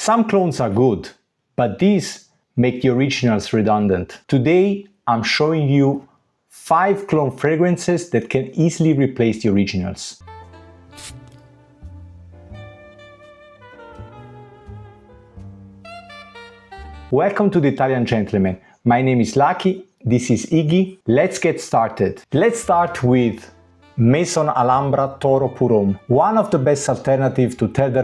Some clones are good, but these make the originals redundant. Today, I'm showing you 5 clone fragrances that can easily replace the originals. Welcome to the Italian Gentleman. My name is Lucky, this is Iggy. Let's get started. Let's start with Maison Alhambra Toro pour Homme, one of the best alternatives to Terre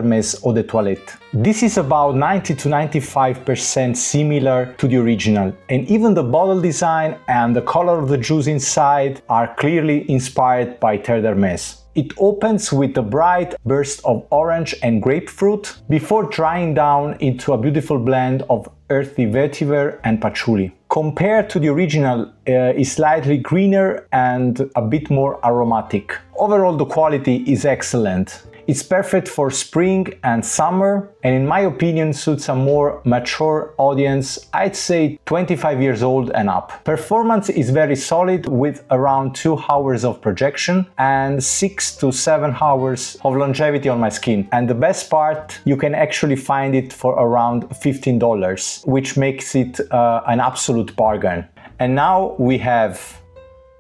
Eau de Toilette. This is about 90 to 95% similar to the original, and even the bottle design and the color of the juice inside are clearly inspired by Terre d'Hermès. It opens with a bright burst of orange and grapefruit before drying down into a beautiful blend of earthy vetiver and patchouli. Compared to the original, it's slightly greener and a bit more aromatic. Overall, the quality is excellent. It's perfect for spring and summer, and in my opinion suits a more mature audience, I'd say 25 years old and up. Performance is very solid with around 2 hours of projection and 6 to 7 hours of longevity on my skin. And the best part, you can actually find it for around $15, which makes it an absolute bargain. And now we have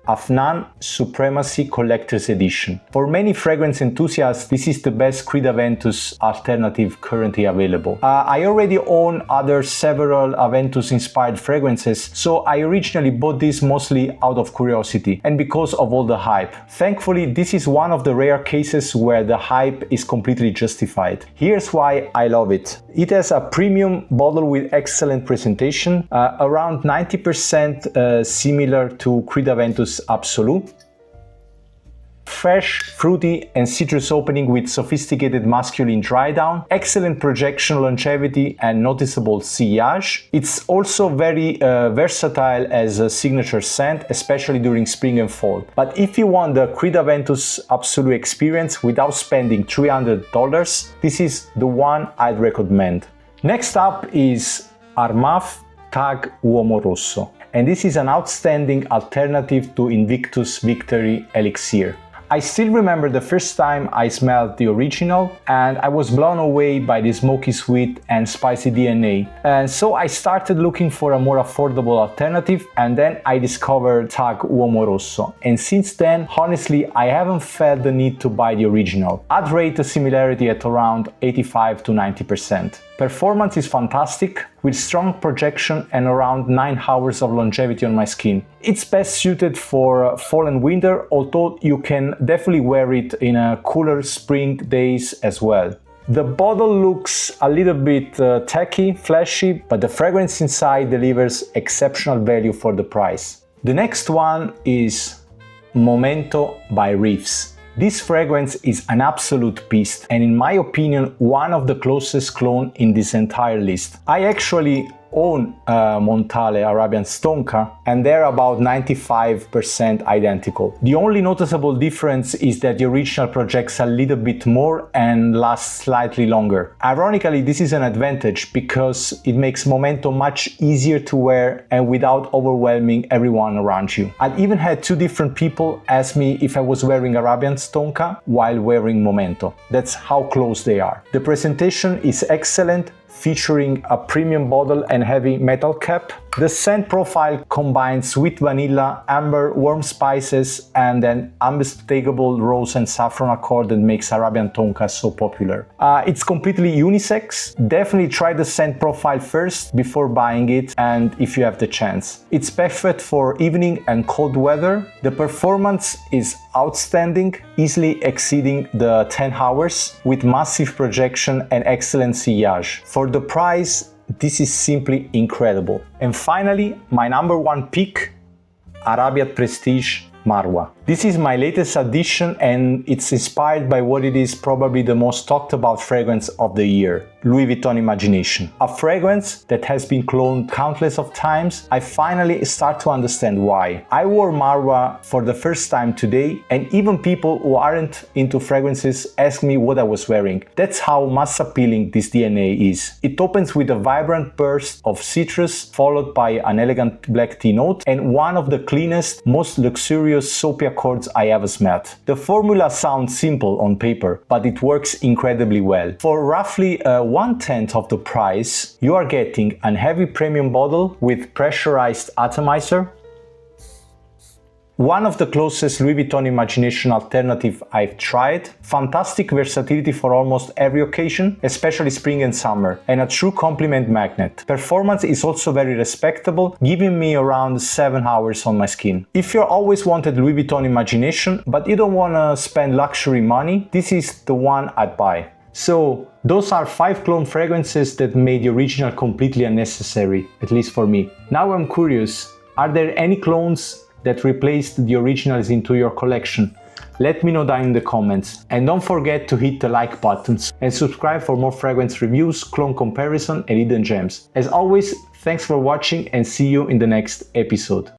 Afnan Supremacy Collector's Edition. For many fragrance enthusiasts, this is the best Aventus alternative currently available. I already own several Aventus inspired fragrances, so I originally bought this mostly out of curiosity and because of all the hype. Thankfully, this is one of the rare cases where the hype is completely justified. Here's why I love it. It has a premium bottle with excellent presentation, around 90% similar to Aventus Absolu. Fresh, fruity and citrus opening with sophisticated masculine dry down, excellent projection longevity and noticeable sillage. It's also very versatile as a signature scent, especially during spring and fall. But if you want the Aventus Absolu experience without spending $300, this is the one I'd recommend. Next up is Armaf Uomo Rosso. And this is an outstanding alternative to Invictus Victory Elixir. I still remember the first time I smelled the original and I was blown away by the smoky sweet and spicy DNA. And so I started looking for a more affordable alternative, and then I discovered Uomo Rosso. And since then, honestly, I haven't felt the need to buy the original. I'd rate the similarity at around 85 to 90%. Performance is fantastic, with strong projection and around 9 hours of longevity on my skin. It's best suited for fall and winter, although you can definitely wear it in cooler spring days as well. The bottle looks a little bit tacky, flashy, but the fragrance inside delivers exceptional value for the price. The next one is Momento by Reefs. This fragrance is an absolute beast and in my opinion one of the closest clone in this entire list. I actually own Montale Arabian Tonka and they're about 95% identical. The only noticeable difference is that the original projects a little bit more and lasts slightly longer. Ironically, this is an advantage because it makes Momento much easier to wear and without overwhelming everyone around you. I've even had 2 different people ask me if I was wearing Arabian Tonka while wearing Momento. That's how close they are. The presentation is excellent, featuring a premium bottle and heavy metal cap. The scent profile combines sweet vanilla, amber, warm spices, and an unmistakable rose and saffron accord that makes Arabian Tonka so popular. It's completely unisex. Definitely try the scent profile first before buying it, and if you have the chance. It's perfect for evening and cold weather. The performance is outstanding, easily exceeding the 10 hours, with massive projection and excellent sillage. For the price, this is simply incredible. And finally, my number 1 pick, Arabyat Prestige Marwa. This is my latest addition and it's inspired by what it is probably the most talked about fragrance of the year, Louis Vuitton Imagination. A fragrance that has been cloned countless of times. I finally start to understand why. I wore Marwa for the first time today and even people who aren't into fragrances ask me what I was wearing. That's how mass appealing this DNA is. It opens with a vibrant burst of citrus followed by an elegant black tea note and one of the cleanest, most luxurious soapy accords I ever smelled. The formula sounds simple on paper, but it works incredibly well. For roughly 1/10 of the price, you are getting a heavy premium bottle with pressurized atomizer, one of the closest Louis Vuitton Imagination alternative I've tried, fantastic versatility for almost every occasion, especially spring and summer, and a true compliment magnet. Performance is also very respectable, giving me around 7 hours on my skin. If you always wanted Louis Vuitton Imagination, but you don't want to spend luxury money, this is the one I'd buy. So, those are 5 clone fragrances that made the original completely unnecessary, at least for me. Now I'm curious, are there any clones that replaced the originals into your collection? Let me know down in the comments. And don't forget to hit the like buttons and subscribe for more fragrance reviews, clone comparison and hidden gems. As always, thanks for watching and see you in the next episode.